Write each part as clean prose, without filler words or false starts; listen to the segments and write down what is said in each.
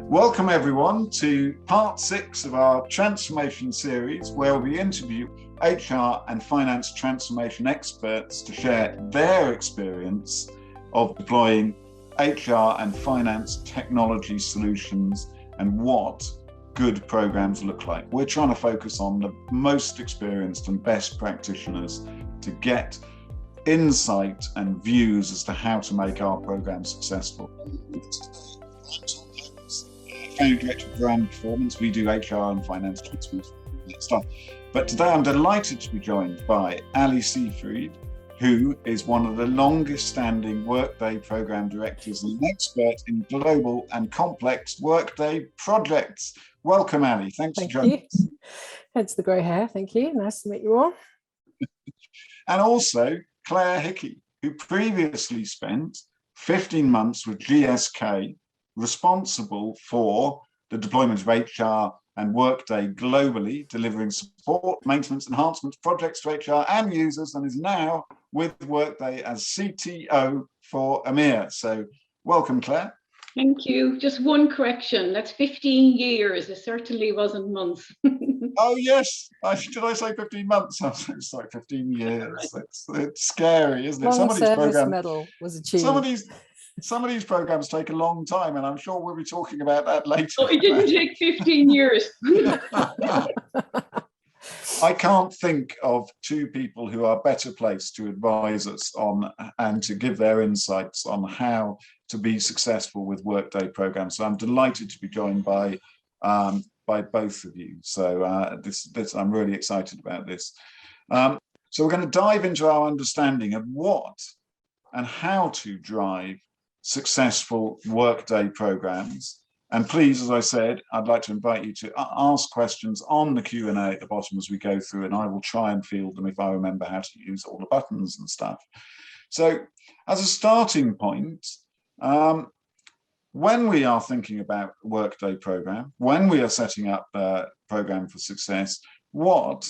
Welcome everyone to part 6 of our transformation series, where we interview HR and finance transformation experts to share their experience of deploying HR and finance technology solutions and what good programs look like. We're trying to focus on the most experienced and best practitioners to get insight and views as to how to make our programs successful. Director of Brand Performance, we do HR and finance transformation stuff. But today I'm delighted to be joined by Aly Seyfried, who is one of the longest standing Workday Programme Directors and an expert in global and complex Workday projects. Welcome, Aly. Thanks for joining us. Hence the grey hair. Thank you. Nice to meet you all. And also Clare Hickie, who previously spent 15 months with GSK, responsible for the deployment of HR and Workday globally, delivering support, maintenance, enhancements, projects to HR and users, and is now with Workday as CTO for EMEA. So welcome, Clare. Thank you. Just one correction, that's 15 years. It certainly wasn't months. Oh yes, did I say 15 months? It's like 15 years. It's scary, isn't it? Long service medal was achieved. Some of these programs take a long time, and I'm sure we'll be talking about that later. Oh, it didn't take 15 years. I can't think of two people who are better placed to advise us on and to give their insights on how to be successful with Workday programs. So I'm delighted to be joined by both of you. So I'm really excited about this. So we're going to dive into our understanding of what and how to drive successful Workday programs. And please, as I said, I'd like to invite you to ask questions on the Q&A at the bottom as we go through, and I will try and field them if I remember how to use all the buttons and stuff. So as a starting point, when we are thinking about a Workday program, when we are setting up a program for success, what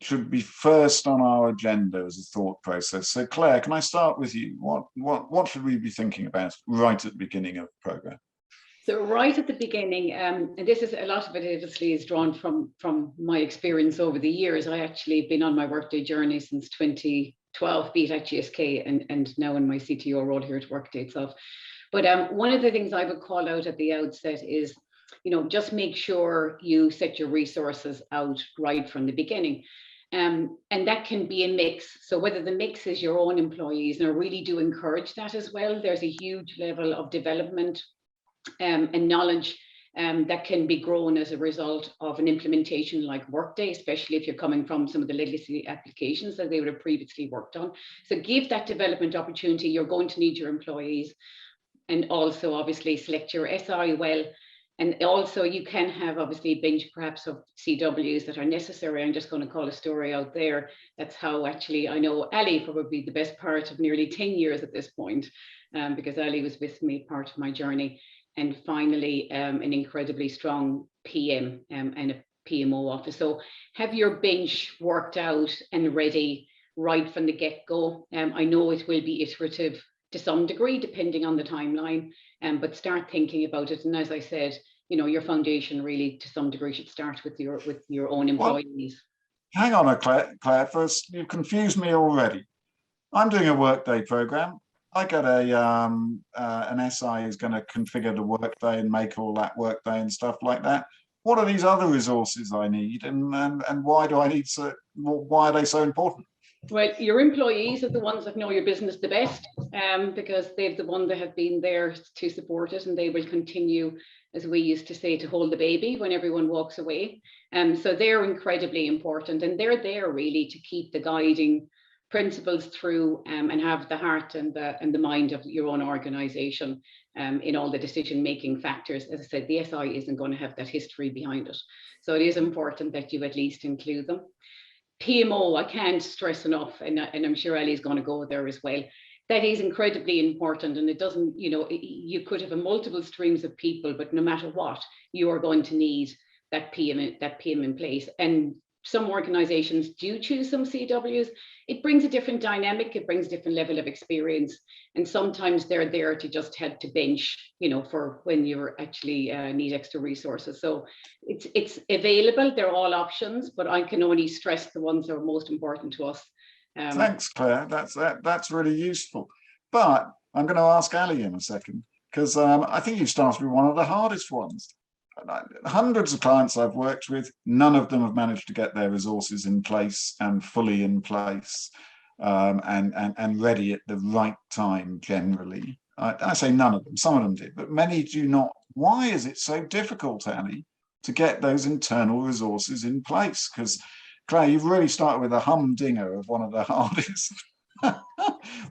should be first on our agenda as a thought process? So Clare, can I start with you? What should we be thinking about right at the beginning of the program? So right at the beginning, and this is a lot of it obviously is drawn from my experience over the years. I actually been on my Workday journey since 2012, be it at GSK and now in my CTO role here at Workday itself. But one of the things I would call out at the outset is, just make sure you set your resources out right from the beginning. And that can be a mix. So whether the mix is your own employees, and I really do encourage that as well. There's a huge level of development and knowledge that can be grown as a result of an implementation like Workday, especially if you're coming from some of the legacy applications that they would have previously worked on. So give that development opportunity. You're going to need your employees, and also obviously select your SI well. And also you can have obviously a bench perhaps of CWs that are necessary. I'm just going to call a story out there. That's how actually I know Aly probably the best part of nearly 10 years at this point, because Aly was with me part of my journey. And finally, an incredibly strong PM and a PMO office. So have your bench worked out and ready right from the get-go. I know it will be iterative to some degree, depending on the timeline, but start thinking about it. And as I said, your foundation really to some degree should start with your own employees. Well, hang on, Clare, first, you've confused me already. I'm doing a Workday program. I get an SI who's going to configure the Workday and make all that Workday and stuff like that. What are these other resources I need, and why do I need why are they so important? Well, your employees are the ones that know your business the best, because they're the ones that have been there to support it, and they will continue, as we used to say, to hold the baby when everyone walks away. So they're incredibly important, and they're there really to keep the guiding principles through and have the heart and the mind of your own organization in all the decision-making factors. As I said, the SI isn't going to have that history behind it. So it is important that you at least include them. PMO, I can't stress enough, and I'm sure Aly's going to go there as well. That is incredibly important, and it doesn't, you could have multiple streams of people, but no matter what, you are going to need that PM in place. And some organizations do choose some CWs, it brings a different dynamic, it brings a different level of experience. And sometimes they're there to just head to bench, for when you actually need extra resources. So it's available, they're all options, but I can only stress the ones that are most important to us. Thanks, Claire, that's really useful. But I'm going to ask Aly in a second, because I think you started with one of the hardest ones. Hundreds of clients I've worked with, none of them have managed to get their resources in place and fully in place and ready at the right time generally. I say none of them, some of them did, but many do not. Why is it so difficult, Aly, to get those internal resources in place? Because, Claire, you've really started with a humdinger of one of the hardest.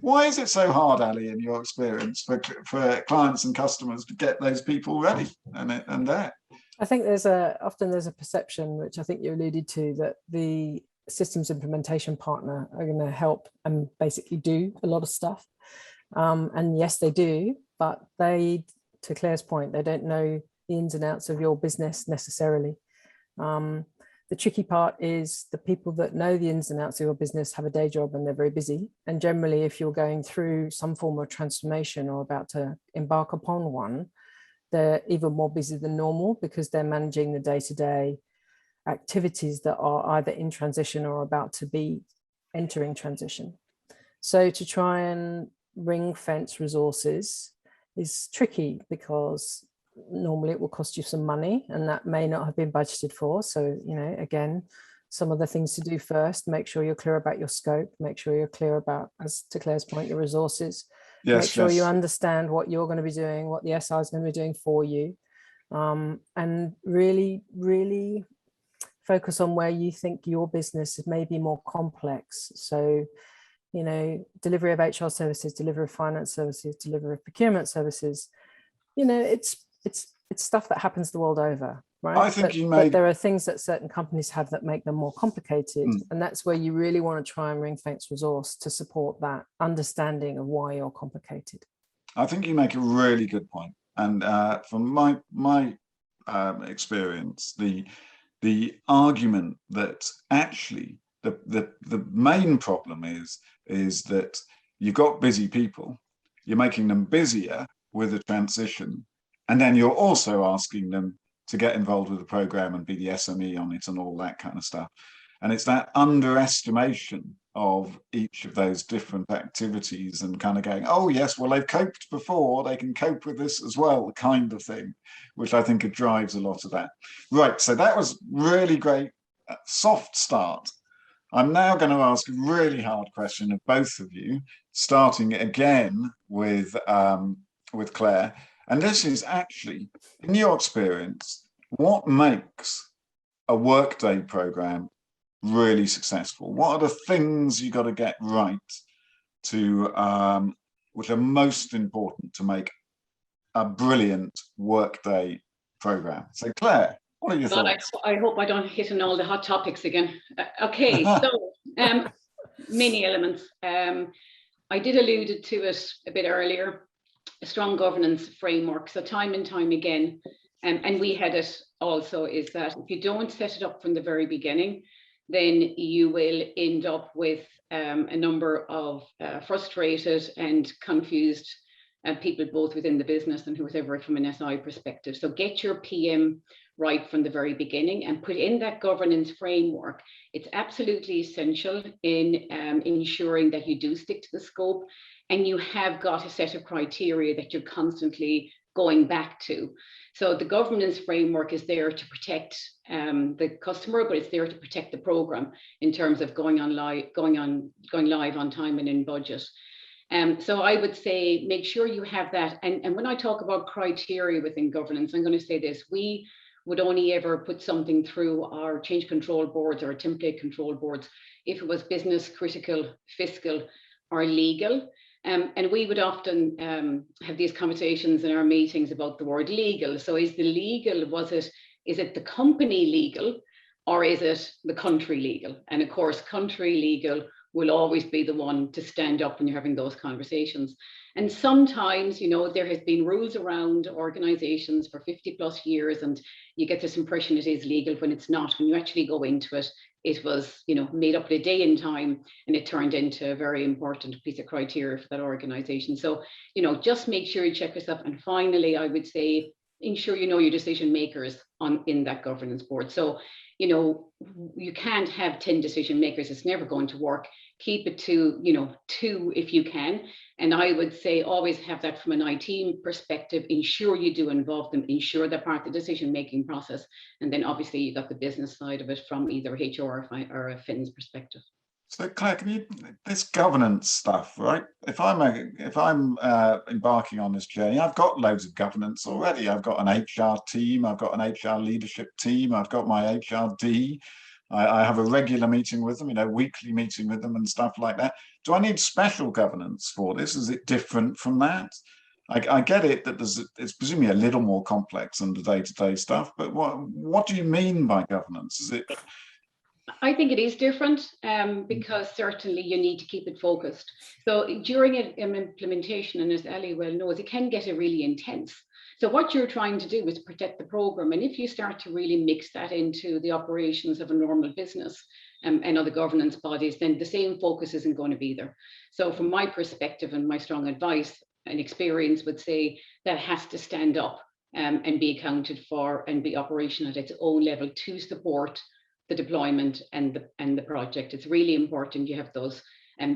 Why is it so hard, Aly, in your experience, for clients and customers to get those people ready and there? I think often there's a perception, which I think you alluded to, that the systems implementation partner are going to help and basically do a lot of stuff. And yes, they do, but to Claire's point, they don't know the ins and outs of your business necessarily. The tricky part is the people that know the ins and outs of your business have a day job and they're very busy. And generally, if you're going through some form of transformation or about to embark upon one, they're even more busy than normal because they're managing the day-to-day activities that are either in transition or about to be entering transition. So to try and ring fence resources is tricky because normally it will cost you some money and that may not have been budgeted for. So, again, some of the things to do first, make sure you're clear about your scope, make sure you're clear about, as to Claire's point, your resources, make sure you understand what you're going to be doing, what the SI is going to be doing for you, and really, really focus on where you think your business may be more complex. So, delivery of HR services, delivery of finance services, delivery of procurement services, it's stuff that happens the world over, right? I think but there are things that certain companies have that make them more complicated. And that's where you really want to try and ring fence resource to support that understanding of why you're complicated. I think you make a really good point. And from my experience, the argument that actually the main problem is that you've got busy people, you're making them busier with a transition, and then you're also asking them to get involved with the program and be the SME on it and all that kind of stuff. And it's that underestimation of each of those different activities and kind of going, oh yes, well, they've coped before, they can cope with this as well, kind of thing, which I think it drives a lot of that. Right, so that was really great, soft start. I'm now going to ask a really hard question of both of you, starting again with Claire. And this is actually, in your experience, what makes a Workday program really successful? What are the things you got to get right to, which are most important to make a brilliant Workday program? So Claire, what are your thoughts? I hope I don't hit on all the hot topics again. Okay, so many elements. I did allude to it a bit earlier. A strong governance framework. So time and time again, and we had it also, is that if you don't set it up from the very beginning, then you will end up with a number of frustrated and confused people, both within the business and whoever from an SI perspective. So get your PM right from the very beginning and put in that governance framework. It's absolutely essential in ensuring that you do stick to the scope and you have got a set of criteria that you're constantly going back to. So the governance framework is there to protect the customer, but it's there to protect the program in terms of going live on time and in budget. So I would say make sure you have that. And when I talk about criteria within governance, I'm going to say this: we would only ever put something through our change control boards or template control boards if it was business critical, fiscal, or legal. And we would often have these conversations in our meetings about the word legal. So is the legal, is it the company legal, or is it the country legal? And of course, country legal will always be the one to stand up when you're having those conversations. And sometimes, you know, there has been rules around organizations for 50 plus years, and you get this impression it is legal when it's not. When you actually go into it, it was, you know, made up in a day and time, and it turned into a very important piece of criteria for that organization. So, you know, just make sure you check yourself. And finally, I would say, ensure you know your decision makers in that governance board. So, you know, you can't have 10 decision makers. It's never going to work. Keep it to, you know, 2 if you can. And I would say always have that from an IT perspective. Ensure you do involve them, ensure they're part of the decision-making process. And then obviously you got the business side of it from either HR or a FIN's perspective. So Claire, can you, this governance stuff, right? If I'm embarking on this journey, I've got loads of governance already. I've got an HR team, I've got an HR leadership team, I've got my HRD. I have a regular meeting with them, you know, weekly meeting with them and stuff like that. Do I need special governance for this? Is it different from that? I get it that it's presumably a little more complex than the day-to-day stuff, but what do you mean by governance? Is it? I think it is different because certainly you need to keep it focused. So during an implementation, and as Aly well knows, it can get really intense. So what you're trying to do is protect the program. And if you start to really mix that into the operations of a normal business and other governance bodies, then the same focus isn't going to be there. So from my perspective and my strong advice and experience would say that has to stand up and be accounted for and be operational at its own level to support the deployment and the project. It's really important you have those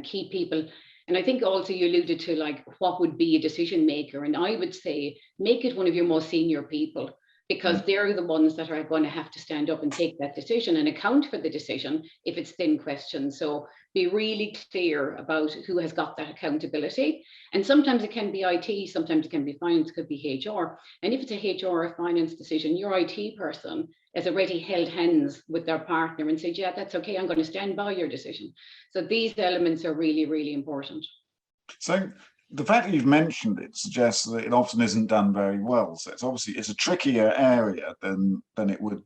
key people. And I think also you alluded to like what would be a decision maker, and I would say make it one of your most senior people, because they're the ones that are going to have to stand up and take that decision and account for the decision if it's thin questions. So be really clear about who has got that accountability. And sometimes it can be IT, sometimes it can be finance, it could be HR. And if it's a HR or finance decision, your IT person has already held hands with their partner and said, yeah, that's okay, I'm going to stand by your decision. So these elements are really, really important. So the fact that you've mentioned it suggests that it often isn't done very well. So it's a trickier area than it would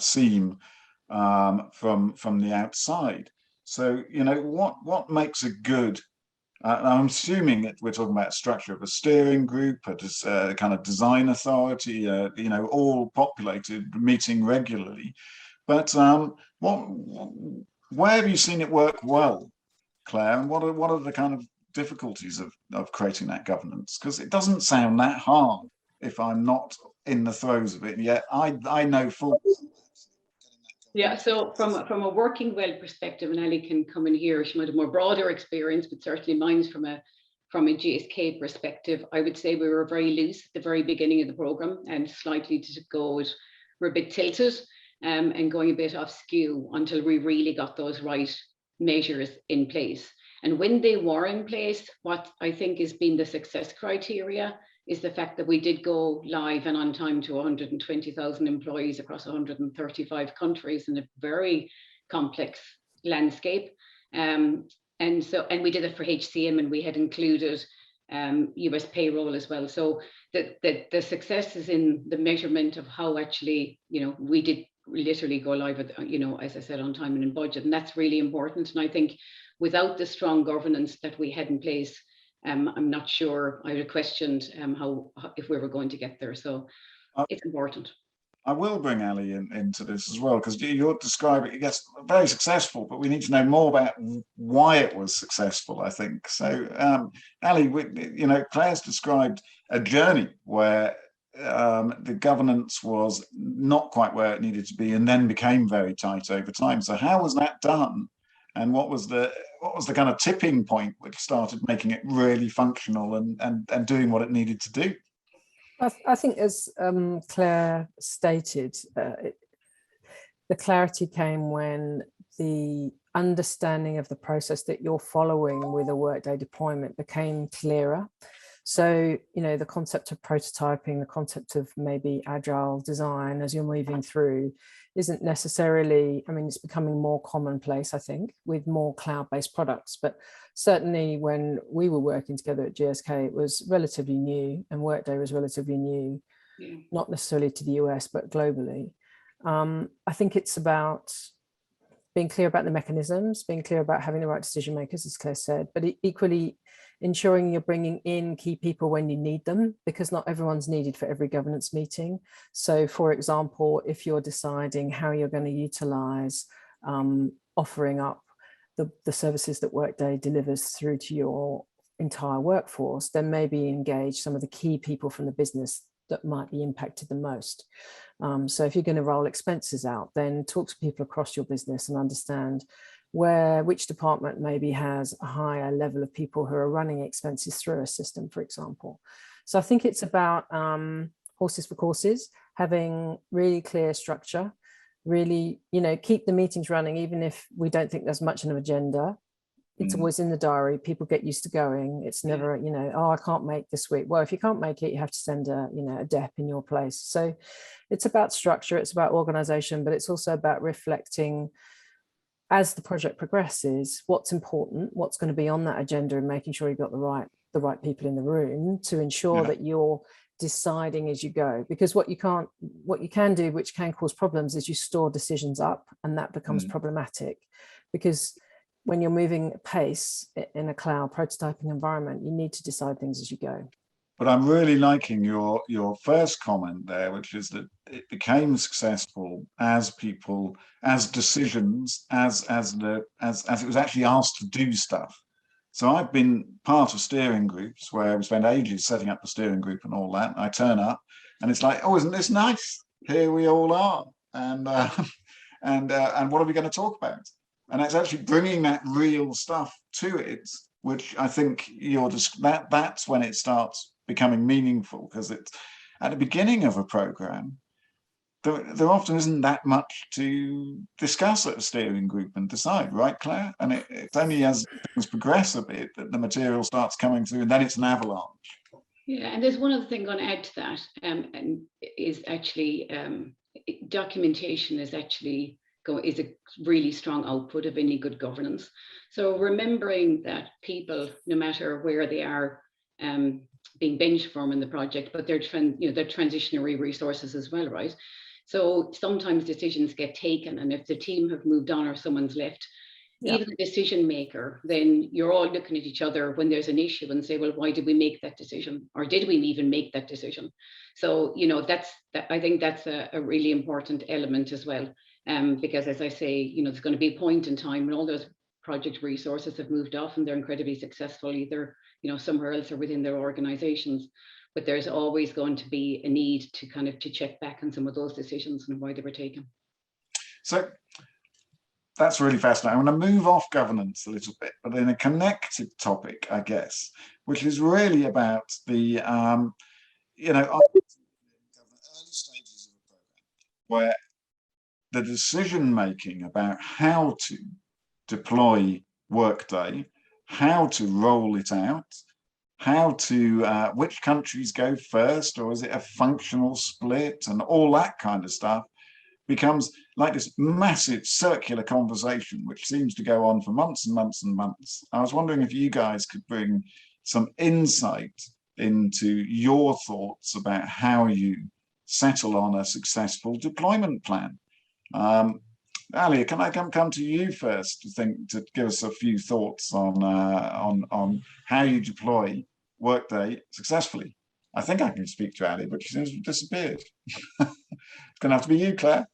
seem from the outside. So, you know, what makes a good, I'm assuming that we're talking about structure of a steering group, a kind of design authority, you know, all populated, meeting regularly. But where have you seen it work well, Claire? And what are the kind of difficulties of creating that governance? Because it doesn't sound that hard if I'm not in the throes of it. And yet I know full. Yeah, so from a working well perspective, and Aly can come in here, she might have more broader experience, but certainly mine's from a GSK perspective. I would say we were very loose at the very beginning of the program and slightly to go, we're a bit tilted and going a bit off skew until we really got those right measures in place. And when they were in place, what I think has been the success criteria is the fact that we did go live and on time to 120,000 employees across 135 countries in a very complex landscape. And we did it for HCM, and we had included US payroll as well. So the success is in the measurement of how actually, you know, we did literally go live with, you know, as I said, on time and in budget. And that's really important. And I think without the strong governance that we had in place, I'm not sure, I would have questioned how if we were going to get there. So it's important. I will bring Aly into this as well, because you're describing it, yes, very successful, but we need to know more about why it was successful, I think. So Aly, you know, Claire's described a journey where the governance was not quite where it needed to be and then became very tight over time. So how was that done? And what was the kind of tipping point which started making it really functional and doing what it needed to do? I think, as Claire stated, the clarity came when the understanding of the process that you're following with a Workday deployment became clearer. So, you know, the concept of prototyping, the concept of maybe agile design as you're moving through isn't necessarily, I mean, it's becoming more commonplace, I think, with more cloud-based products. But certainly when we were working together at GSK, it was relatively new, and Workday was relatively new, not necessarily to the US, but globally. I think it's about being clear about the mechanisms, being clear about having the right decision makers, as Claire said, but equally ensuring you're bringing in key people when you need them, because not everyone's needed for every governance meeting. So for example, if you're deciding how you're going to utilize offering up the services that Workday delivers through to your entire workforce, then maybe engage some of the key people from the business that might be impacted the most. So if you're going to roll expenses out, then talk to people across your business and understand which department maybe has a higher level of people who are running expenses through a system, for example. So I think it's about horses for courses, having really clear structure, really, keep the meetings running, even if we don't think there's much of an agenda. It's always in the diary. People get used to going. It's never, oh, I can't make this week. Well, if you can't make it, you have to send a DEP in your place. So it's about structure, it's about organization, but it's also about reflecting as the project progresses, what's important, what's going to be on that agenda, and making sure you've got the right people in the room to ensure that you're deciding as you go. Because what you can do, which can cause problems, is you store decisions up, and that becomes problematic, because when you're moving at pace in a cloud prototyping environment, you need to decide things as you go. But I'm really liking your first comment there, which is that it became successful as people, as decisions, as it was actually asked to do stuff. So I've been part of steering groups where we spend ages setting up the steering group and all that. I turn up and it's like, oh, isn't this nice? Here we all are, and what are we going to talk about? And it's actually bringing that real stuff to it, which I think that's when it starts becoming meaningful, because it's at the beginning of a program, there often isn't that much to discuss at a steering group and decide, right, Claire? And it's only as things progress a bit that the material starts coming through, and then it's an avalanche. Yeah, and there's one other thing going to add to that, and is actually documentation is actually is a really strong output of any good governance. So remembering that people, no matter where they are being benched from in the project, but they're transitionary resources as well, right? So sometimes decisions get taken, and if the team have moved on or someone's left, even the decision maker, then you're all looking at each other when there's an issue and say, well, why did we make that decision? Or did we even make that decision? So, I think that's a really important element as well. Because as I say, there's going to be a point in time when all those project resources have moved off and they're incredibly successful, either, somewhere else or within their organizations. But there's always going to be a need to check back on some of those decisions and why they were taken. So that's really fascinating. I'm going to move off governance a little bit, but in a connected topic, I guess, which is really about the, early stages of a program, where the decision making about how to deploy Workday, how to roll it out, how to which countries go first, or is it a functional split, and all that kind of stuff becomes like this massive circular conversation which seems to go on for months and months and months. I was wondering if you guys could bring some insight into your thoughts about how you settle on a successful deployment plan. Ali, can I come to you first to give us a few thoughts on how you deploy Workday successfully? I think I can speak to Ali, but she seems to have disappeared. It's going to have to be you, Claire.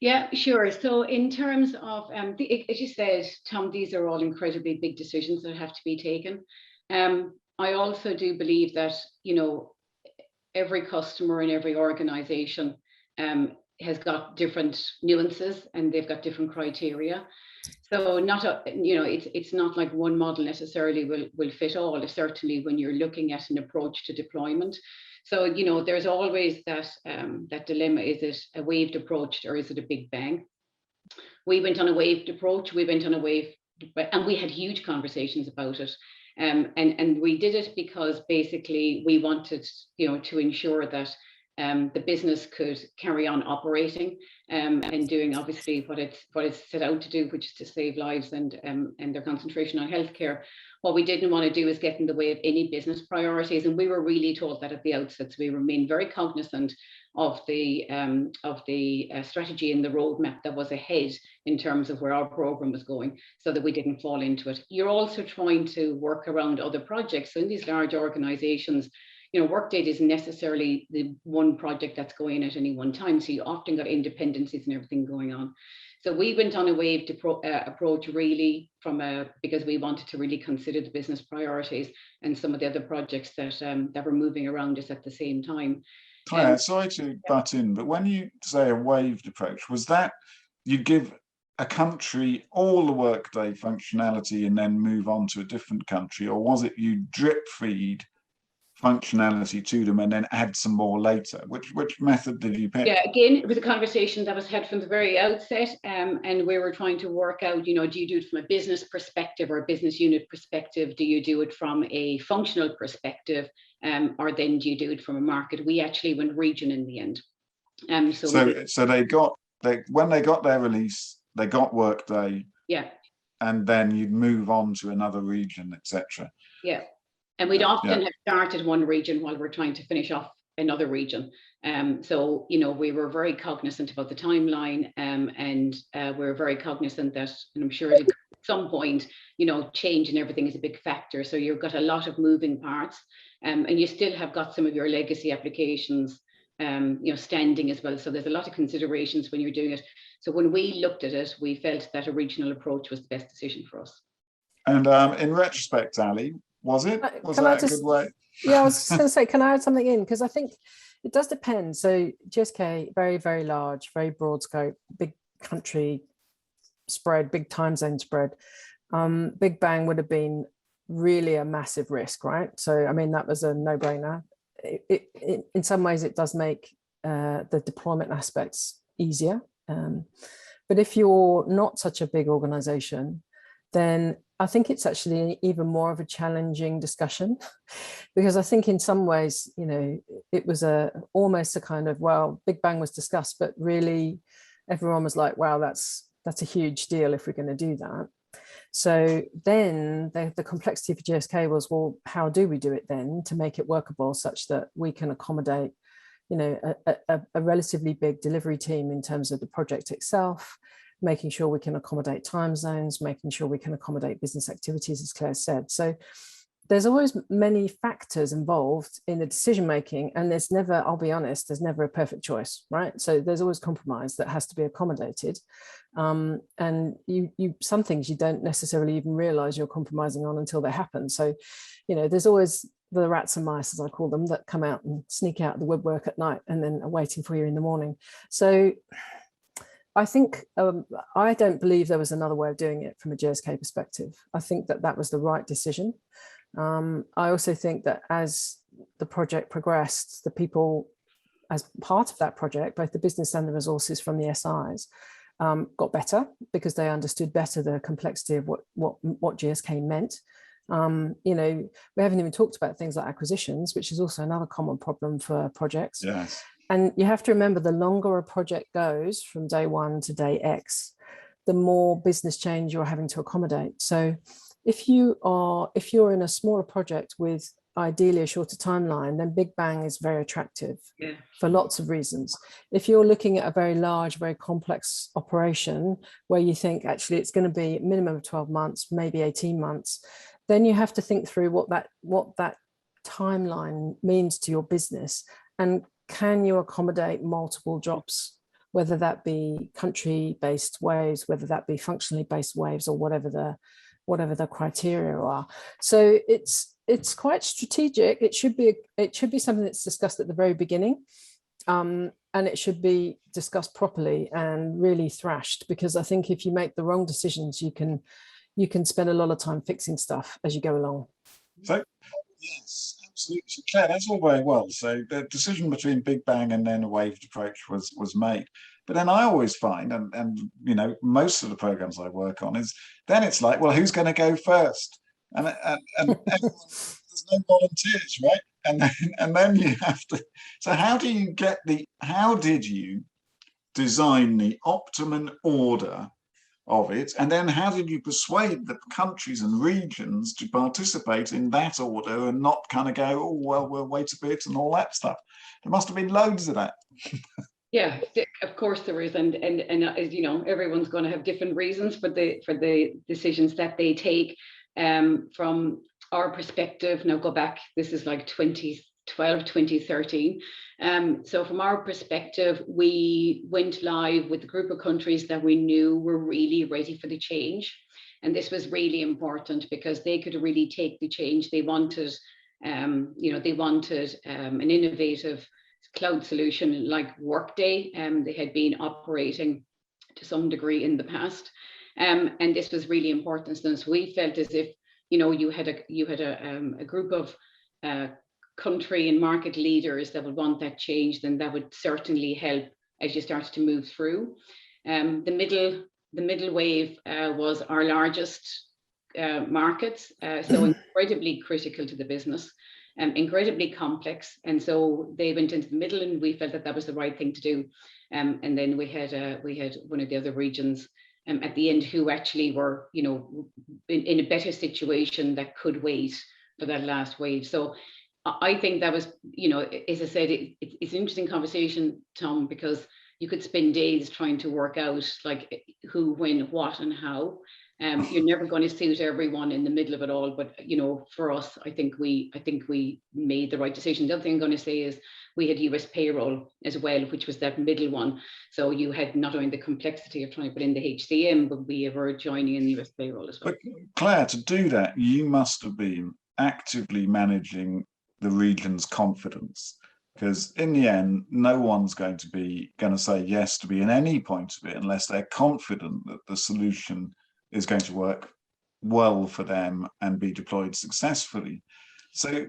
Yeah, sure. So in terms of, as you said, Tom, these are all incredibly big decisions that have to be taken. I also do believe that, every customer and every organization has got different nuances and they've got different criteria. So it's not like one model necessarily will fit all, certainly when you're looking at an approach to deployment. So, there's always that dilemma. Is it a waved approach or is it a big bang? We went on a waved approach. And we had huge conversations about it. And we did it because basically we wanted, to ensure that the business could carry on operating and doing obviously what it's set out to do, which is to save lives and their concentration on healthcare. What we didn't want to do is get in the way of any business priorities, and we were really told that at the outset. So we remained very cognizant of the strategy and the roadmap that was ahead in terms of where our program was going, so that we didn't fall into it. You're also trying to work around other projects. So in these large organizations, you know, Workday isn't necessarily the one project that's going at any one time. So you often got independencies and everything going on. So we went on a waved approach really because we wanted to really consider the business priorities and some of the other projects that were moving around us at the same time. Claire, sorry to butt in, but when you say a waved approach, was that you give a country all the Workday functionality and then move on to a different country, or was it you drip feed functionality to them and then add some more later? Which method did you pick? Yeah, again, it was a conversation that was had from the very outset, and we were trying to work out, you know, do you do it from a business perspective or a business unit perspective? Do you do it from a functional perspective, or then do you do it from a market? We actually went region in the end. So when they got their release, they got Workday. Yeah. And then you'd move on to another region, etc. Yeah. And we'd often have started one region while we're trying to finish off another region. So, you know, we were very cognizant about the timeline, and we're very cognizant that, and I'm sure at some point, you know, change and everything is a big factor. So you've got a lot of moving parts, and you still have got some of your legacy applications, you know, standing as well. So there's a lot of considerations when you're doing it. So when we looked at it, we felt that a regional approach was the best decision for us. And in retrospect, Ali, was that a good way? Yeah, I was just going to say, can I add something in? Because I think it does depend. So GSK, very, very large, very broad scope, big country spread, big time zone spread. Big Bang would have been really a massive risk, right? So, I mean, that was a no-brainer. In some ways, it does make the deployment aspects easier. But if you're not such a big organization, then I think it's actually even more of a challenging discussion, because I think in some ways, you know, it was almost a kind of, well, Big Bang was discussed, but really everyone was like, wow, that's a huge deal if we're going to do that. So then the complexity for GSK was, well, how do we do it then to make it workable such that we can accommodate, you know, a relatively big delivery team in terms of the project itself, making sure we can accommodate time zones, making sure we can accommodate business activities, as Claire said. So there's always many factors involved in the decision making, and there's never, I'll be honest, there's never a perfect choice, right? So there's always compromise that has to be accommodated. And some things you don't necessarily even realize you're compromising on until they happen. So, you know, there's always the rats and mice, as I call them, that come out and sneak out the woodwork at night and then are waiting for you in the morning. So I think I don't believe there was another way of doing it from a GSK perspective. I think that was the right decision. I also think that as the project progressed, the people as part of that project, both the business and the resources from the SIs, got better because they understood better the complexity of what GSK meant. You know, we haven't even talked about things like acquisitions, which is also another common problem for projects. Yes. And you have to remember, the longer a project goes from day one to day X, the more business change you're having to accommodate. So if you're in a smaller project with ideally a shorter timeline, then Big Bang is very attractive for lots of reasons. If you're looking at a very large, very complex operation where you think actually it's going to be a minimum of 12 months, maybe 18 months, then you have to think through what that timeline means to your business, and can you accommodate multiple jobs, whether that be country-based waves, whether that be functionally based waves, or whatever the criteria are. So it's quite strategic. It should be something that's discussed at the very beginning, and it should be discussed properly and really thrashed, because I think if you make the wrong decisions, you can spend a lot of time fixing stuff as you go along. So yes, absolutely. So Claire, that's all very well. So the decision between Big Bang and then a waved approach was made. But then I always find, and you know, most of the programs I work on is then it's like, well, who's going to go first? And there's no volunteers, right? and then you have to. So how did you design the optimum order of it, and then how did you persuade the countries and regions to participate in that order and not kind of go, oh well, we'll wait a bit and all that stuff? There must have been loads of that. Yeah, of course there is, and as you know, everyone's going to have different reasons for the decisions that they take. From our perspective, now go back, this is like 2012, 2013. So from our perspective, we went live with a group of countries that we knew were really ready for the change. And this was really important because they could really take the change. They wanted, an innovative cloud solution like Workday. They had been operating to some degree in the past. And this was really important. So we felt as if, you had a group of country and market leaders that would want that change, then that would certainly help as you started to move through. The middle wave was our largest markets, so incredibly critical to the business, incredibly complex, and so they went into the middle, and we felt that that was the right thing to do. And then we had one of the other regions at the end who actually were, in a better situation that could wait for that last wave. So I think that was, as I said, it's an interesting conversation, Tom, because you could spend days trying to work out like who, when, what, and how. You're never going to suit everyone in the middle of it all, but for us, I think we made the right decision. The other thing I'm going to say is we had US payroll as well, which was that middle one. So you had not only the complexity of trying to put in the HCM, but we were joining in US payroll as well. But Claire, to do that, you must have been actively managing the region's confidence, because in the end, no one's going to say yes to be in any point of it unless they're confident that the solution is going to work well for them and be deployed successfully. So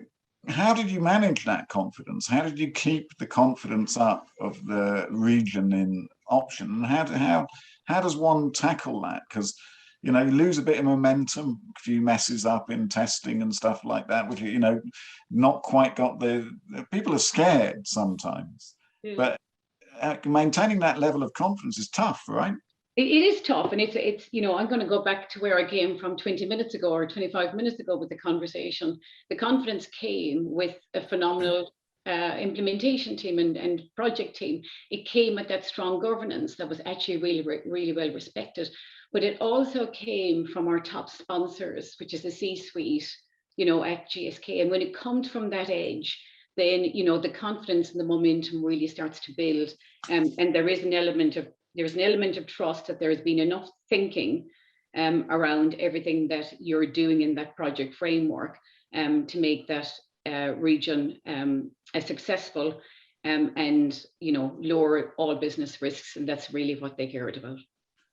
how did you manage that confidence? How did you keep the confidence up of the region in option? And how does one tackle that? Because you lose a bit of momentum, a few messes up in testing and stuff like that, which not quite got people are scared sometimes, but maintaining that level of confidence is tough, right? It is tough, and it's I'm going to go back to where I came from 20 minutes ago or 25 minutes ago with the conversation. The confidence came with a phenomenal implementation team and project team. It came with that strong governance that was actually really well respected, but it also came from our top sponsors, which is the C-suite, at GSK. And when it comes from that edge, then the confidence and the momentum really starts to build, and there is an element of trust that there has been enough thinking around everything that you're doing in that project framework to make that region as successful and lower all business risks, and that's really what they cared about.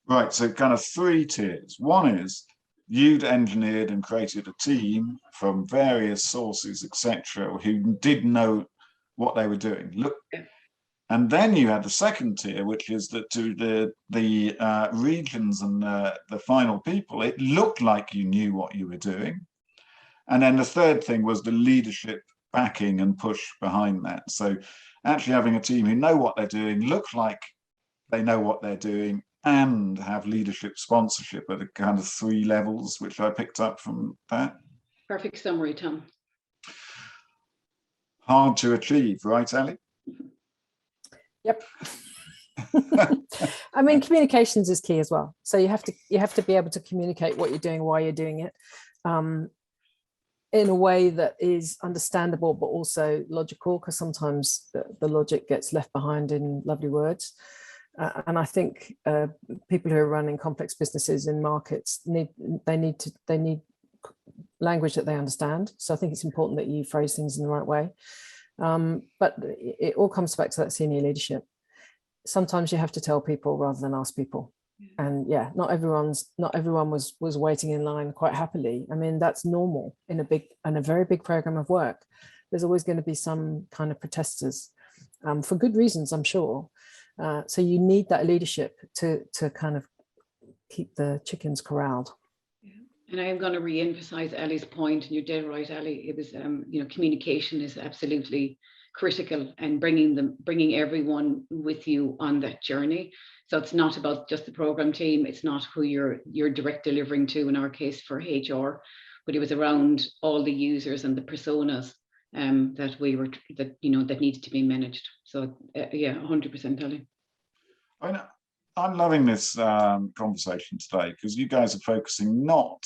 Right, so kind of three tiers. One is you'd engineered and created a team from various sources, etc., who did know what they were doing. And then you had the second tier, which is that to the regions and the final people, it looked like you knew what you were doing. And then the third thing was the leadership backing and push behind that. So actually having a team who know what they're doing, look like they know what they're doing, and have leadership sponsorship at a kind of three levels, which I picked up from that. Perfect summary, Tom. Hard to achieve, right, Aly? Yep. I mean, communications is key as well. So you have to be able to communicate what you're doing, why you're doing it, in a way that is understandable but also logical, because sometimes the logic gets left behind in lovely words. And I think people who are running complex businesses in markets need language that they understand. So I think it's important that you phrase things in the right way. But it all comes back to that senior leadership. Sometimes you have to tell people rather than ask people. And yeah, not everyone was waiting in line quite happily. I mean, that's normal in a very big program of work. There's always going to be some kind of protesters, for good reasons, I'm sure. So you need that leadership to kind of keep the chickens corralled. And I am going to re-emphasize Aly's point, and you're dead right, Aly. It was, communication is absolutely critical, and bringing everyone with you on that journey. So it's not about just the program team. It's not who you're direct delivering to, in our case for HR, but it was around all the users and the personas that needed to be managed. So yeah, 100%, Aly. I'm loving this conversation today, because you guys are focusing not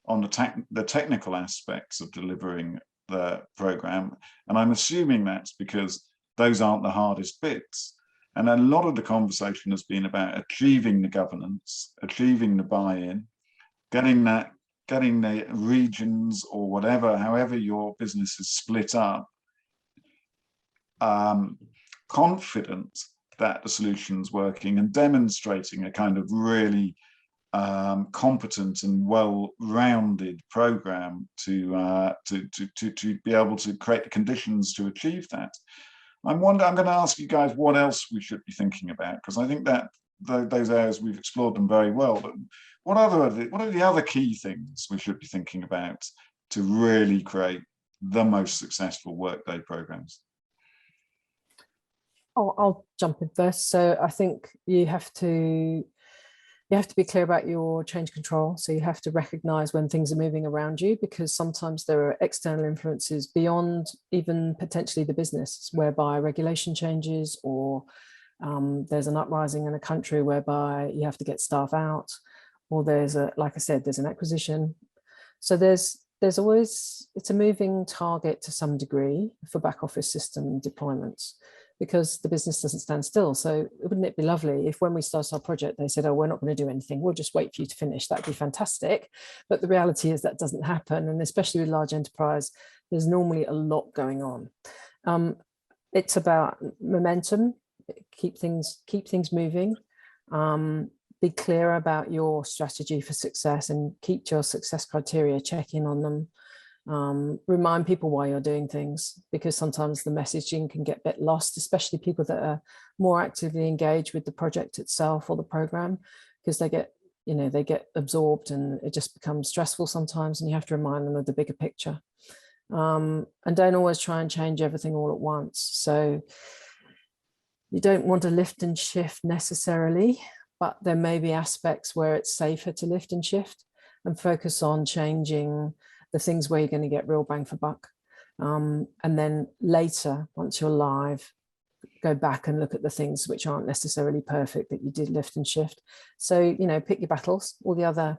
on the technical aspects of delivering the program, and I'm assuming that's because those aren't the hardest bits. And a lot of the conversation has been about achieving the governance, achieving the buy-in, getting the regions or whatever, however your business is split up, confident that the solution's working, and demonstrating a kind of really competent and well-rounded program to be able to create the conditions to achieve that. I'm going to ask you guys what else we should be thinking about, because I think that those areas, we've explored them very well. But what are the other key things we should be thinking about to really create the most successful Workday programs? I'll jump in first. So I think you have to be clear about your change control. So you have to recognize when things are moving around you, because sometimes there are external influences beyond even potentially the business, whereby regulation changes, or there's an uprising in a country whereby you have to get staff out, or like I said, there's an acquisition. So there's always, it's a moving target to some degree for back office system deployments, because the business doesn't stand still. So wouldn't it be lovely if when we start our project, they said, oh, we're not going to do anything, we'll just wait for you to finish. That'd be fantastic. But the reality is that doesn't happen. And especially with large enterprise, there's normally a lot going on. It's about momentum, keep things moving, be clear about your strategy for success, and keep your success criteria, check in on them. Remind people why you're doing things, because sometimes the messaging can get a bit lost, especially people that are more actively engaged with the project itself or the program, because they get absorbed and it just becomes stressful sometimes, and you have to remind them of the bigger picture. And don't always try and change everything all at once. So you don't want to lift and shift necessarily, but there may be aspects where it's safer to lift and shift and focus on changing the things where you're going to get real bang for buck. And then later, once you're live, go back and look at the things which aren't necessarily perfect that you did lift and shift. So, pick your battles, all the other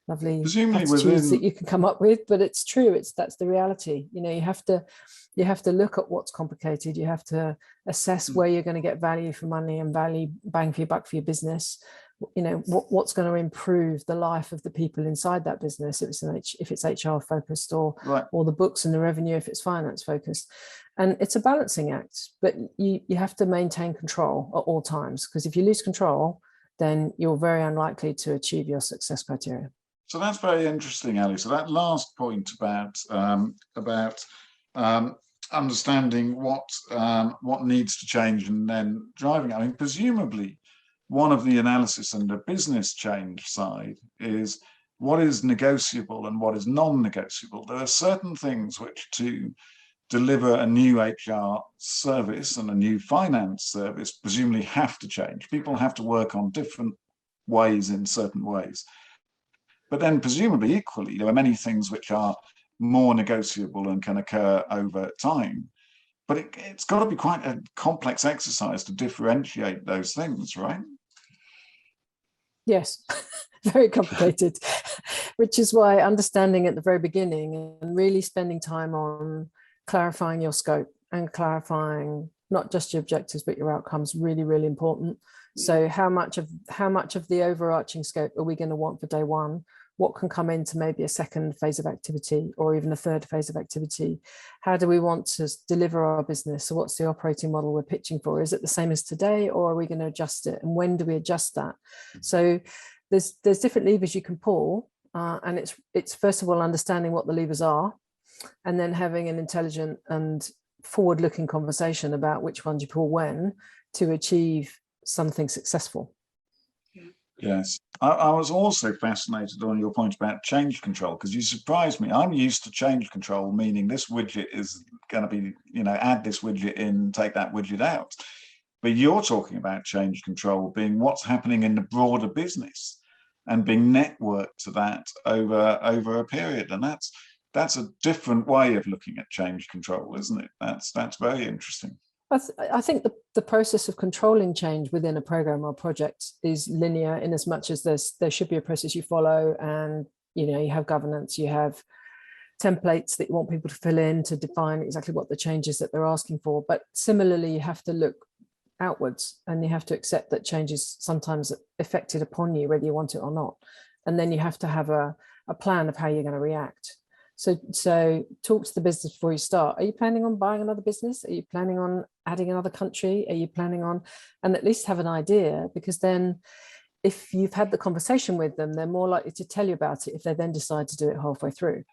lovely attitudes that you can come up with, but it's true. That's the reality. You have to look at what's complicated. You have to assess where you're going to get value for money and bang for your buck for your business. What's going to improve the life of the people inside that business, if it's HR focused, or the books and the revenue if it's finance focused. And it's a balancing act, but you have to maintain control at all times, because if you lose control, then you're very unlikely to achieve your success criteria. So that's very interesting, Aly. So that last point about understanding what needs to change and then driving. I mean, presumably, one of the analysis and the business change side is what is negotiable and what is non-negotiable. There are certain things which, to deliver a new HR service and a new finance service, presumably have to change. People have to work on different ways in certain ways. But then presumably equally, there are many things which are more negotiable and can occur over time. But it's got to be quite a complex exercise to differentiate those things, right? Yes, very complicated, which is why understanding at the very beginning and really spending time on clarifying your scope and clarifying not just your objectives, but your outcomes, really, really important. So how much of the overarching scope are we going to want for day one? What can come into maybe a second phase of activity or even a third phase of activity? How do we want to deliver our business? So what's the operating model we're pitching for? Is it the same as today, or are we going to adjust it? And when do we adjust that? So there's different levers you can pull. And it's first of all understanding what the levers are, and then having an intelligent and forward-looking conversation about which ones you pull when to achieve something successful. Yes. I was also fascinated on your point about change control, because you surprised me. I'm used to change control, meaning this widget is going to be, add this widget in, take that widget out. But you're talking about change control being what's happening in the broader business and being networked to that over a period. And that's a different way of looking at change control, isn't it? That's very interesting. I think the process of controlling change within a program or project is linear, in as much as there should be a process you follow, and you have governance, you have templates that you want people to fill in to define exactly what the changes that they're asking for. But similarly, you have to look outwards, and you have to accept that change is sometimes affected upon you, whether you want it or not. And then you have to have a plan of how you're going to react. So talk to the business before you start. Are you planning on buying another business? Are you planning on adding another country? Are you planning on, and at least have an idea, because then if you've had the conversation with them, they're more likely to tell you about it if they then decide to do it halfway through,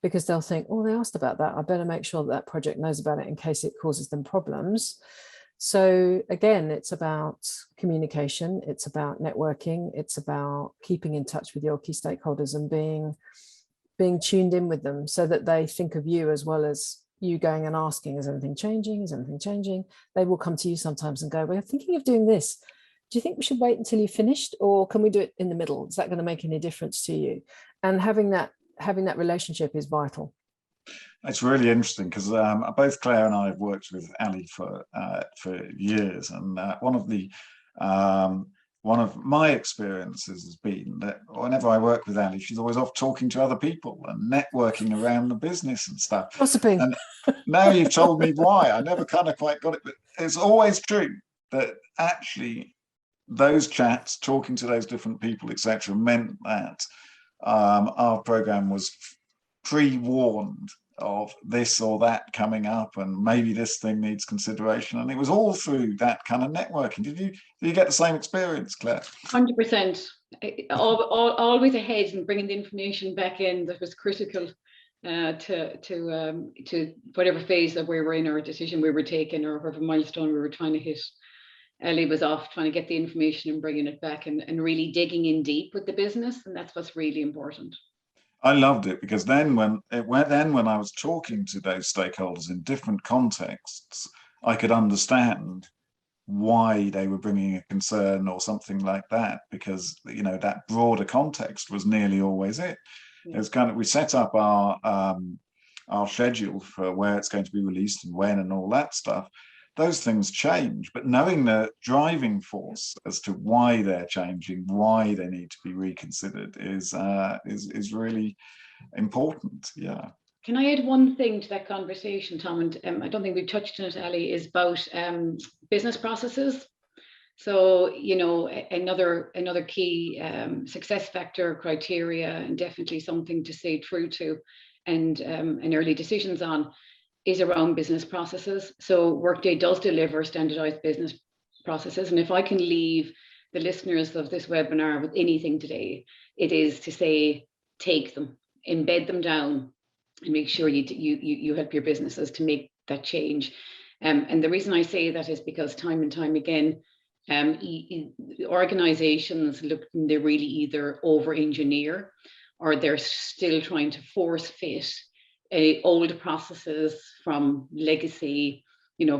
because they'll think, oh, they asked about that. I better make sure that project knows about it in case it causes them problems. So again, it's about communication, it's about networking, it's about keeping in touch with your key stakeholders and being tuned in with them, so that they think of you as well as you going and asking, is anything changing? Is anything changing? They will come to you sometimes and go, we're thinking of doing this. Do you think we should wait until you've finished, or can we do it in the middle? Is that going to make any difference to you? And having that relationship is vital. It's really interesting, because both Claire and I have worked with Aly for years, and one of my experiences has been that whenever I work with Aly, she's always off talking to other people and networking around the business and stuff. Gossiping. And now you've told me why. I never kind of quite got it, but it's always true that actually those chats, talking to those different people, etc., meant that our program was pre-warned of this or that coming up, and maybe this thing needs consideration, and it was all through that kind of networking. Did you get the same experience, Claire? 100%. Always ahead and bringing the information back in that was critical to whatever phase that we were in, or decision we were taking, or whatever milestone we were trying to hit. Ellie was off trying to get the information and bringing it back, and really digging in deep with the business, and that's what's really important. I loved it, because then when I was talking to those stakeholders in different contexts, I could understand why they were bringing a concern or something like that, because that broader context was nearly always it. Yeah. It was kind of, we set up our schedule for where it's going to be released and when and all that stuff. Those things change, but knowing the driving force as to why they're changing, why they need to be reconsidered is really important. Yeah. Can I add one thing to that conversation, Tom? And I don't think we've touched on it, Ellie, is about business processes. So another key success factor, criteria, and definitely something to stay true to, and early decisions on, is around business processes. So Workday does deliver standardized business processes. And if I can leave the listeners of this webinar with anything today, it is to say, take them, embed them down, and make sure you help your businesses to make that change. And the reason I say that is because time and time again, organizations they really either over-engineer, or they're still trying to force fit old processes from legacy,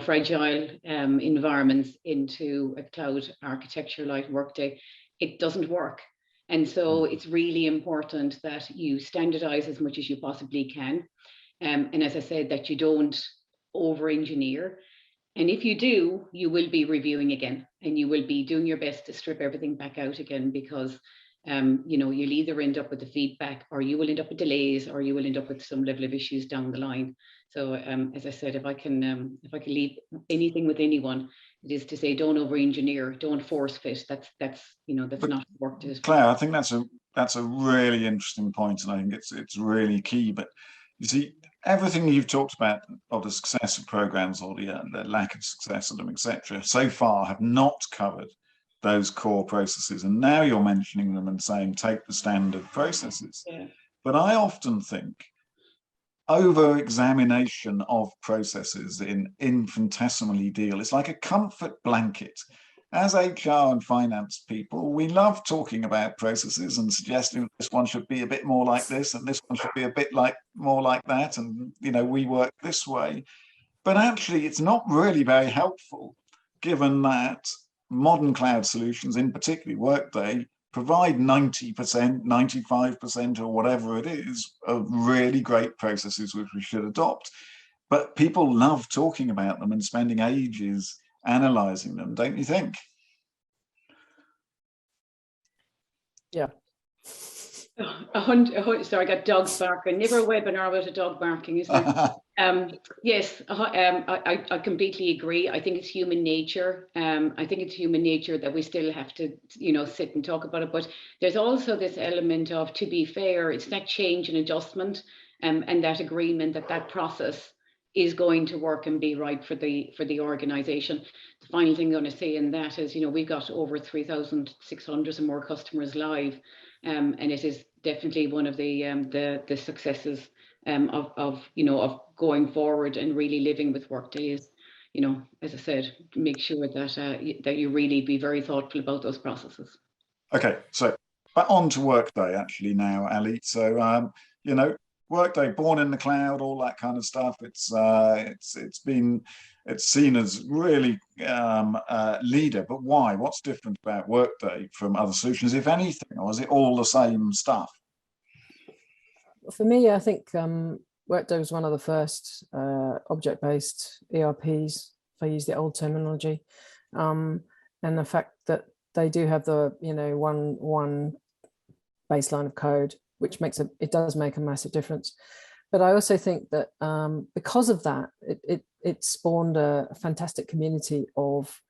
fragile environments into a cloud architecture like Workday. It doesn't work. And so it's really important that you standardize as much as you possibly can. And as I said, that you don't over-engineer. And if you do, you will be reviewing again, and you will be doing your best to strip everything back out again, because you'll either end up with the feedback, or you will end up with delays, or you will end up with some level of issues down the line. So as I said, if I can leave anything with anyone, it is to say, don't over-engineer, don't force fit. That's not work to. Claire, I think that's a really interesting point, and I think it's really key. But you see, everything you've talked about of the success of programs, or the lack of success of them, etc., so far have not covered those core processes, and now you're mentioning them and saying take the standard processes. Yeah. But I often think over-examination of processes in infinitesimally deal, it's like a comfort blanket as HR and finance people, we love talking about processes and suggesting this one should be a bit more like this and this one should be a bit more like that, and we work this way. But actually, it's not really very helpful, given that modern cloud solutions, in particular Workday, provide 90%, 95% or whatever it is of really great processes which we should adopt. But people love talking about them and spending ages analyzing them, don't you think? Yeah. Sorry, I got dogs barking. Never a webinar without a dog barking, is there? Yes, I completely agree. I think it's human nature. I think it's human nature that we still have to, sit and talk about it. But there's also this element of, to be fair, it's that change and adjustment, and that agreement that process is going to work and be right for the organization. The final thing I'm going to say in that is, we've got over 3,600 and more customers live. And it is definitely one of the successes of going forward and really living with Workday is, as I said, make sure that you really be very thoughtful about those processes. Okay, so back on to Workday actually now, Aly. So Workday, born in the cloud, all that kind of stuff. It's seen as really leader, but why? What's different about Workday from other solutions, if anything, or is it all the same stuff? For me, I think Workday was one of the first object-based ERPs, if I use the old terminology, and the fact that they do have the one baseline of code, which it does make a massive difference. But I also think that because of that, it spawned a fantastic community of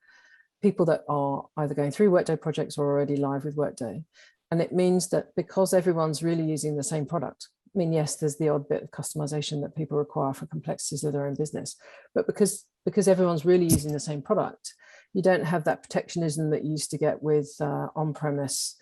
people that are either going through Workday projects or already live with Workday. And it means that because everyone's really using the same product, I mean, yes, there's the odd bit of customization that people require for complexities of their own business, but because everyone's really using the same product, you don't have that protectionism that you used to get with on-premise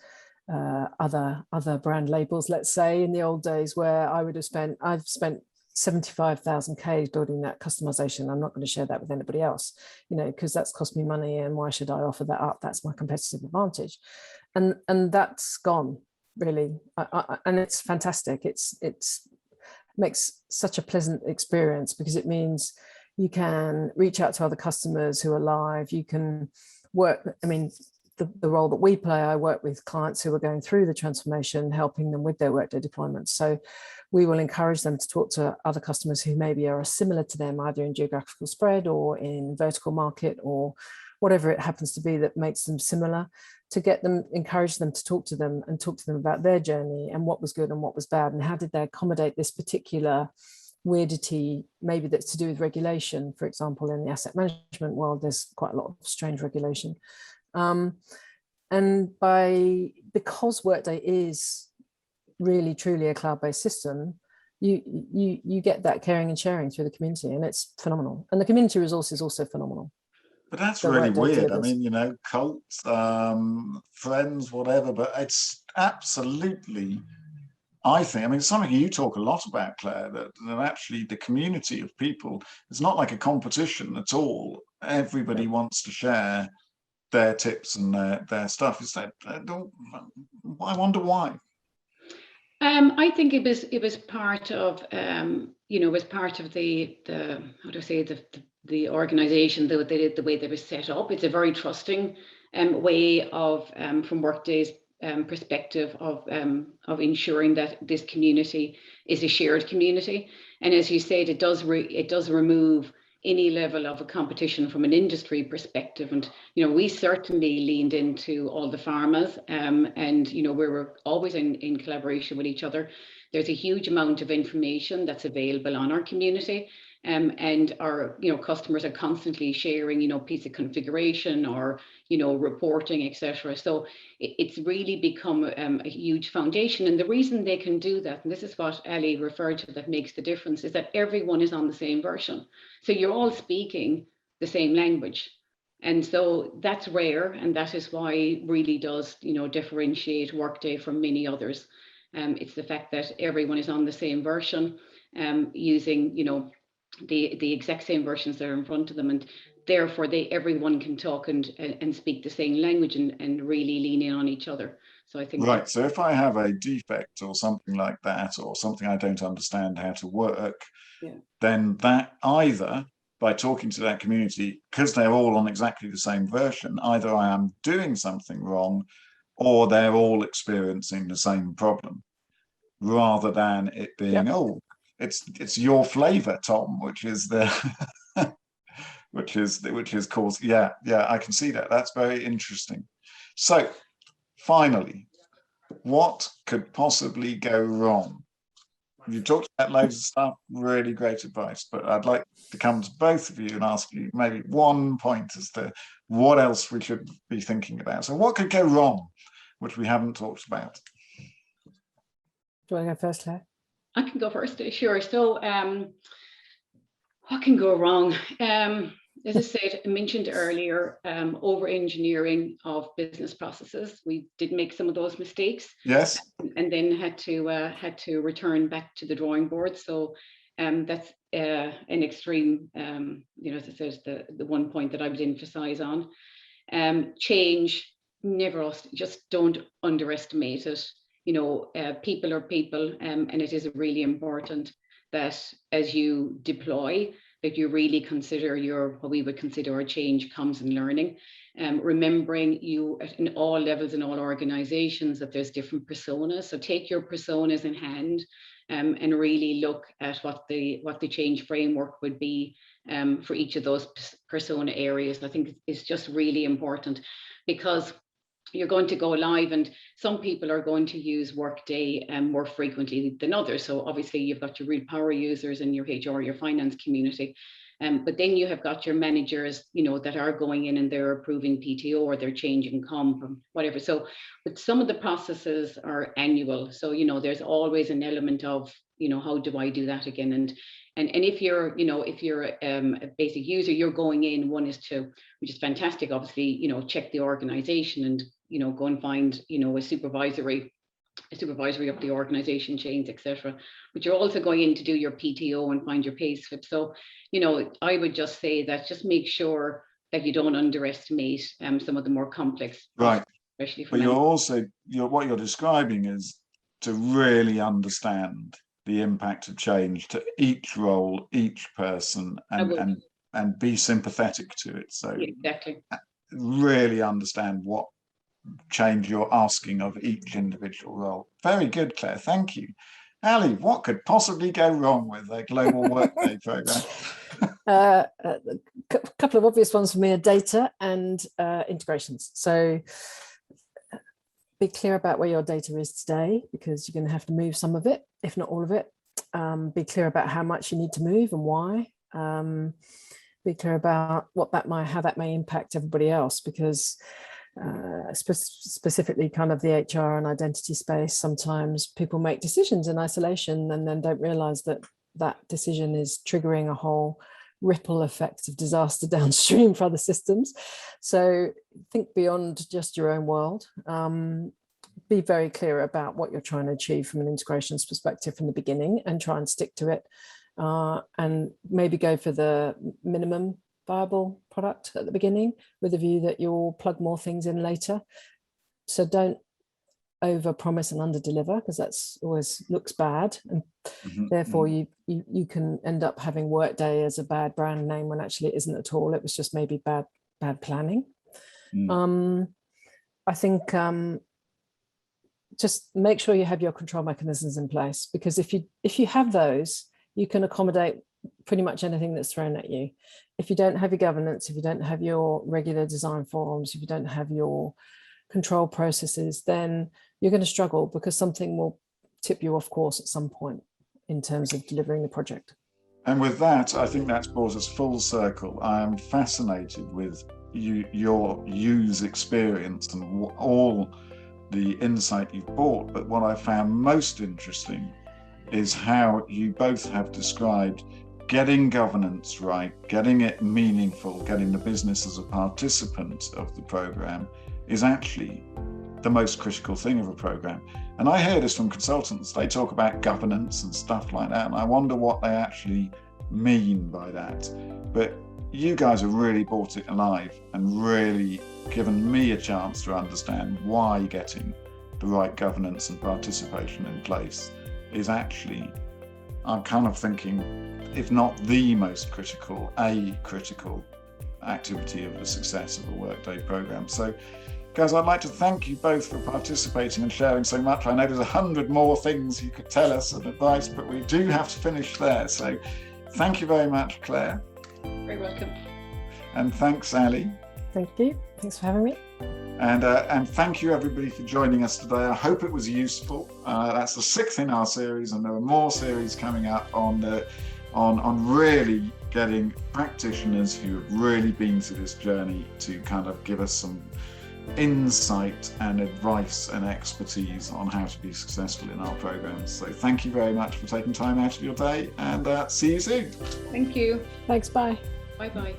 other brand labels, let's say, in the old days, where I've spent 75,000 Ks building that customization. I'm not going to share that with anybody else, because that's cost me money, and why should I offer that up? That's my competitive advantage, and that's gone, really. And it's fantastic. It's makes such a pleasant experience, because it means you can reach out to other customers who are live. You can work, I mean, the role that we play, I work with clients who are going through the transformation, helping them with their Workday deployments. So we will encourage them to talk to other customers who maybe are similar to them, either in geographical spread or in vertical market or whatever it happens to be that makes them similar, to encourage them to talk to them about their journey and what was good and what was bad, and how did they accommodate this particular weirdity, maybe that's to do with regulation. For example, in the asset management world, there's quite a lot of strange regulation. And because Workday is really truly a cloud-based system, you get that caring and sharing through the community, and it's phenomenal. And the community resource is also phenomenal. But that's really weird. I mean, cults, friends, whatever, but it's absolutely, I think, it's something you talk a lot about, Claire, that actually the community of people, it's not like a competition at all. Everybody wants to share their tips and their stuff. Is that, I wonder why. I think it was part of was part of the how do I say, the organization, the way they were set up. It's a very trusting way of from Workday's perspective of ensuring that this community is a shared community. And as you said, it does remove any level of a competition from an industry perspective. And, we certainly leaned into all the pharmas and, we were always in collaboration with each other. There's a huge amount of information that's available on our community. And our customers are constantly sharing piece of configuration or reporting, etc. So it's really become a huge foundation. And the reason they can do that, and this is what Aly referred to, that makes the difference, is that everyone is on the same version. So you're all speaking the same language. And so that's rare, and that is why it really does differentiate Workday from many others. It's the fact that everyone is on the same version, using the exact same versions that are in front of them. And therefore everyone can talk and speak the same language and really lean in on each other. So I think right. So if I have a defect or something like that, or something I don't understand how to work, then that either by talking to that community, because they're all on exactly the same version, either I am doing something wrong or they're all experiencing the same problem, rather than it being, oh, it's your flavor, Tom, which is the which is caused. Yeah, I can see that. That's very interesting. So finally, what could possibly go wrong? You talked about loads of stuff, really great advice, but I'd like to come to both of you and ask you maybe one point as to what else we should be thinking about. So what could go wrong, which we haven't talked about? Do you want to go first, Claire? I can go first, sure. So what can go wrong? As I said, I mentioned earlier, over-engineering of business processes. We did make some of those mistakes. Yes. And then had to return back to the drawing board. So that's an extreme, as I said, the one point that I would emphasize on. Change, just don't underestimate it. People are people, and it is really important that as you deploy, that you really consider what we would consider a change comes in learning. Remembering you in all levels in all organizations that there's different personas. So take your personas in hand and really look at what the change framework would be for each of those persona areas. I think it's just really important, because you're going to go live and some people are going to use Workday more frequently than others. So obviously you've got your real power users in your HR, your finance community. But then you have got your managers, that are going in and they're approving PTO or they're changing comp or whatever. So, but some of the processes are annual. So, there's always an element of, how do I do that again? And if you're, a basic user, you're going in, which is fantastic, obviously, check the organization and, go and find, a supervisory of the organization change, etc. But you're also going in to do your PTO and find your pay slip. So, I would just say that just make sure that you don't underestimate some of the more complex, right? Especially for but you're also what you're describing is to really understand the impact of change to each role, each person, and be sympathetic to it. So exactly, really understand what change you're asking of each individual role. Very good, Claire. Thank you. Ali, what could possibly go wrong with a global Workday program? A couple of obvious ones for me are data and integrations. So be clear about where your data is today, because you're going to have to move some of it, if not all of it. Be clear about how much you need to move and why. Be clear about how that may impact everybody else, because specifically kind of the HR and identity space, sometimes people make decisions in isolation and then don't realize that that decision is triggering a whole ripple effect of disaster downstream for other systems. So think beyond just your own world. Be very clear about what you're trying to achieve from an integrations perspective from the beginning and try and stick to it, and maybe go for the minimum viable product at the beginning with a view that you'll plug more things in later. So don't over promise and under deliver, because that's always looks bad, and therefore you can end up having Workday as a bad brand name when actually it isn't at all. It was just maybe bad planning. I think just make sure you have your control mechanisms in place, because if you have those, you can accommodate pretty much anything that's thrown at you. If you don't have your governance, if you don't have your regular design forums, if you don't have your control processes, then you're going to struggle, because something will tip you off course at some point in terms of delivering the project. And with that, I think that's brought us full circle. I am fascinated with your use experience and all the insight you've brought. But what I found most interesting is how you both have described getting governance right, getting it meaningful, getting the business as a participant of the program is actually the most critical thing of a program. And I hear this from consultants. They talk about governance and stuff like that, and I wonder what they actually mean by that. But you guys have really brought it alive and really given me a chance to understand why getting the right governance and participation in place is actually, I'm kind of thinking, if not the most critical, a critical activity of the success of a Workday programme. So guys, I'd like to thank you both for participating and sharing so much. I know there's 100 more things you could tell us and advice, but we do have to finish there. So thank you very much, Claire. Very welcome. And thanks, Aly. Thank you. Thanks for having me. And thank you everybody for joining us today. I hope it was useful. That's the 6th in our series, and there are more series coming up on really getting practitioners who have really been through this journey to kind of give us some insight and advice and expertise on how to be successful in our programs. So thank you very much for taking time out of your day, and see you soon. Thank you. Thanks. Bye. Bye-bye.